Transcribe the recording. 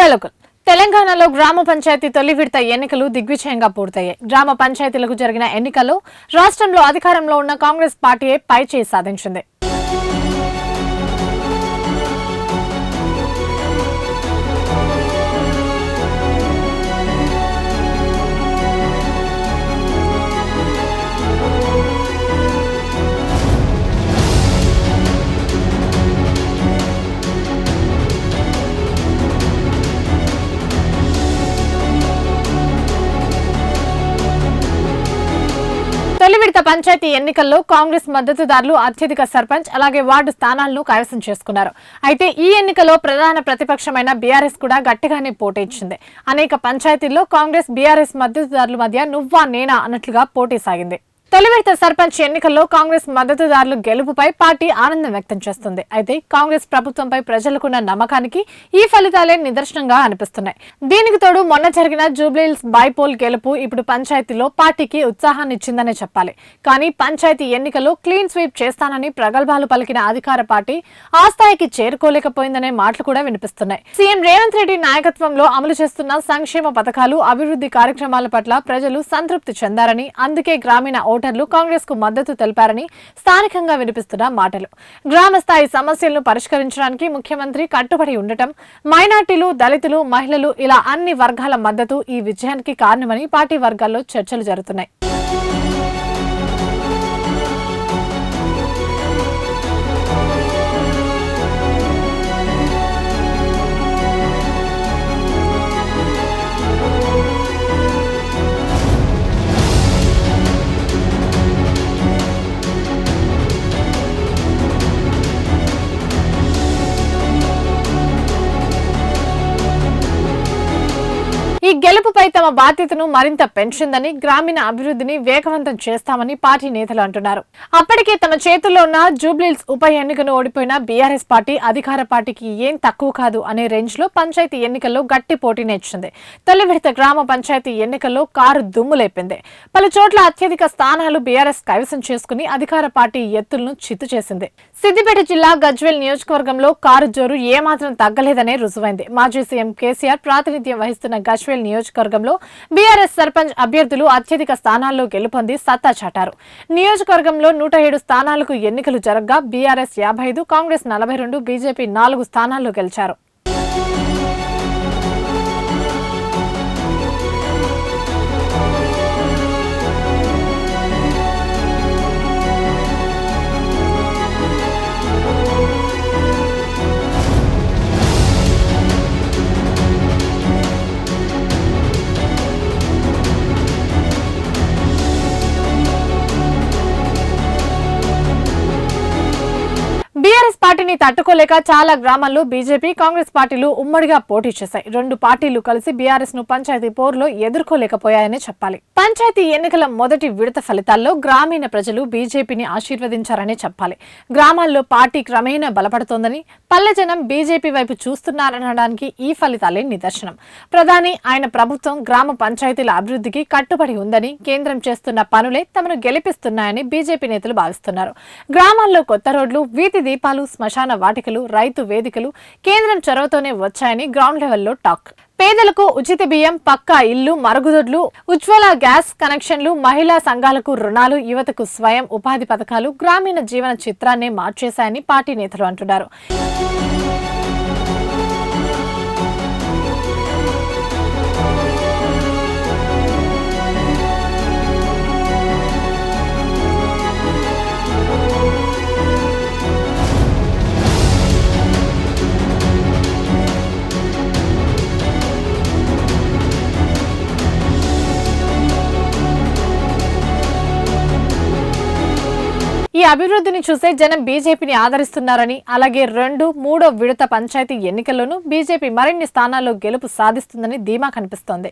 Hello తెలంగాణలో గ్రామ పంచాయతీ తొలి విడత ఎన్నికలు దిగ్విజయంగా పూర్తయ్యాయి. గ్రామ పంచాయతీలకు జరిగిన ఎన్నికల్లో రాష్ట్రంలో అధికారంలో ఉన్న కాంగ్రెస్ పార్టీయే పైచేయి సాధించింది. తొలి విడత పంచాయతీ ఎన్నికల్లో కాంగ్రెస్ మద్దతుదారులు అత్యధిక సర్పంచ్ అలాగే వార్డు స్థానాలను కైవసం చేసుకున్నారు. అయితే ఈ ఎన్నికలో ప్రధాన ప్రతిపక్షమైన బీఆర్ఎస్ కూడా గట్టిగానే పోటీ ఇచ్చింది. అనేక పంచాయతీల్లో కాంగ్రెస్ బీఆర్ఎస్ మద్దతుదారుల మధ్య నువ్వా నేనా అన్నట్లుగా పోటీ సాగింది. తొలి విడత సర్పంచ్ ఎన్నికల్లో కాంగ్రెస్ మద్దతుదారులు గెలుపుపై పార్టీ ఆనందం వ్యక్తం చేస్తుంది. అయితే కాంగ్రెస్ ప్రభుత్వంపై ప్రజలకున్న నమ్మకానికి ఈ ఫలితాలే నిదర్శనంగా అనిపిస్తున్నాయి. దీనికి తోడు మొన్న జరిగిన జూబ్లీహిల్స్ బైపోల్ గెలుపు ఇప్పుడు పంచాయతీలో పార్టీకి ఉత్సాహాన్ని ఇచ్చిందనే చెప్పాలి. కానీ పంచాయతీ ఎన్నికల్లో క్లీన్ స్వీప్ చేస్తానని ప్రగల్భాలు పలికిన అధికార పార్టీ ఆ స్థాయికి చేరుకోలేకపోయిందనే మాటలు కూడా వినిపిస్తున్నాయి. సీఎం రేవంత్ రెడ్డి నాయకత్వంలో అమలు చేస్తున్న సంక్షేమ పథకాలు, అభివృద్ధి కార్యక్రమాల పట్ల ప్రజలు సంతృప్తి చెందారని, అందుకే గ్రామీణ ఓటర్లు కాంగ్రెస్ కు మద్దతు తెలిపారని స్థానికంగా వినిపిస్తున్న మాటలు. గ్రామ స్థాయి సమస్యలను పరిష్కరించడానికి ముఖ్యమంత్రి కట్టుబడి ఉండటం, మైనార్టీలు, దళితులు, మహిళలు ఇలా అన్ని వర్గాల మద్దతు ఈ విజయానికి కారణమని పార్టీ వర్గాల్లో చర్చలు జరుగుతున్నాయి. ఈ గెలుపుపై తమ బాధ్యతను మరింత పెంచిందని, గ్రామీణ అభివృద్ధిని వేగవంతం చేస్తామని పార్టీ నేతలు అంటున్నారు. అప్పటికే తమ చేతుల్లో ఉన్న జూబ్లీహిల్స్ ఉప ఎన్నికను ఓడిపోయిన బీఆర్ఎస్ పార్టీ అధికార పార్టీకి ఏం తక్కువ కాదు అనే రేంజ్ లో పంచాయతీ ఎన్నికల్లో గట్టి పోటీని ఇచ్చింది. తొలి విడత గ్రామ పంచాయతీ ఎన్నికల్లో కారు దుమ్ము లేపింది. పలు చోట్ల అత్యధిక స్థానాలు బీఆర్ఎస్ కైవసం చేసుకుని అధికార పార్టీ ఎత్తులను చిత్తు చేసింది. సిద్దిపేట జిల్లా గజ్వేల్ నియోజకవర్గంలో కారు జోరు ఏమాత్రం తగ్గలేదనే రుజువైంది. మాజీ సీఎం కేసీఆర్ ప్రాతినిధ్యం వహిస్తున్న గజ్వేల్ నియోజకవర్గంలో బీఆర్ఎస్ సర్పంచ్ అభ్యర్థులు అత్యధిక స్థానాల్లో గెలుపొంది సత్తా చాటారు. నియోజకవర్గంలో 107 స్థానాలకు ఎన్నికలు జరగగా బీఆర్ఎస్ 55, కాంగ్రెస్ 42, బీజేపీ 4 స్థానాల్లో గెలిచారు. బీఆర్ఎస్ పార్టీని తట్టుకోలేక చాలా గ్రామాల్లో బీజేపీ, కాంగ్రెస్ పార్టీలు ఉమ్మడిగా పోటీ చేశాయి. రెండు పార్టీలు కలిసి బీఆర్ఎస్ ను పంచాయతీ పోరులో ఎదుర్కోలేకపోయాయనే చెప్పాలి. పంచాయతీ ఎన్నికల మొదటి విడత ఫలితాల్లో గ్రామీణ ప్రజలు బీజేపీని ఆశీర్వదించారనే చెప్పాలి. గ్రామాల్లో పార్టీ క్రమేణా బలపడుతోందని, పల్లె జనం బీజేపీ వైపు చూస్తున్నారనడానికి ఈ ఫలితాలే నిదర్శనం. ప్రధాని, ఆయన ప్రభుత్వం గ్రామ పంచాయతీల అభివృద్ధికి కట్టుబడి ఉందని, కేంద్రం చేస్తున్న పనులే తమను గెలిపిస్తున్నాయని బీజేపీ నేతలు భావిస్తున్నారు. గ్రామాల్లో కొత్త రోడ్లు, వీధి దీపాలు, శ్మశాన వాటికలు, రైతు వేదికలు కేంద్రం చొరవతోనే వచ్చాయని గ్రౌండ్ లెవెల్లో టాక్. పేదలకు ఉచిత బియ్యం, పక్కా ఇల్లు, మరుగుదొడ్లు, ఉజ్వల గ్యాస్ కనెక్షన్లు, మహిళా సంఘాలకు రుణాలు, యువతకు స్వయం ఉపాధి పథకాలు గ్రామీణ జీవన చిత్రాన్నే మార్చేశాయని పార్టీ నేతలు అంటున్నారు. ఈ అభివృద్ధిని చూసే జనం బీజేపీని ఆదరిస్తున్నారని, అలాగే 2, 3వ విడత పంచాయతీ ఎన్నికల్లోనూ బీజేపీ మరిన్ని స్థానాల్లో గెలుపు సాధిస్తుందని ధీమా కనిపిస్తోంది.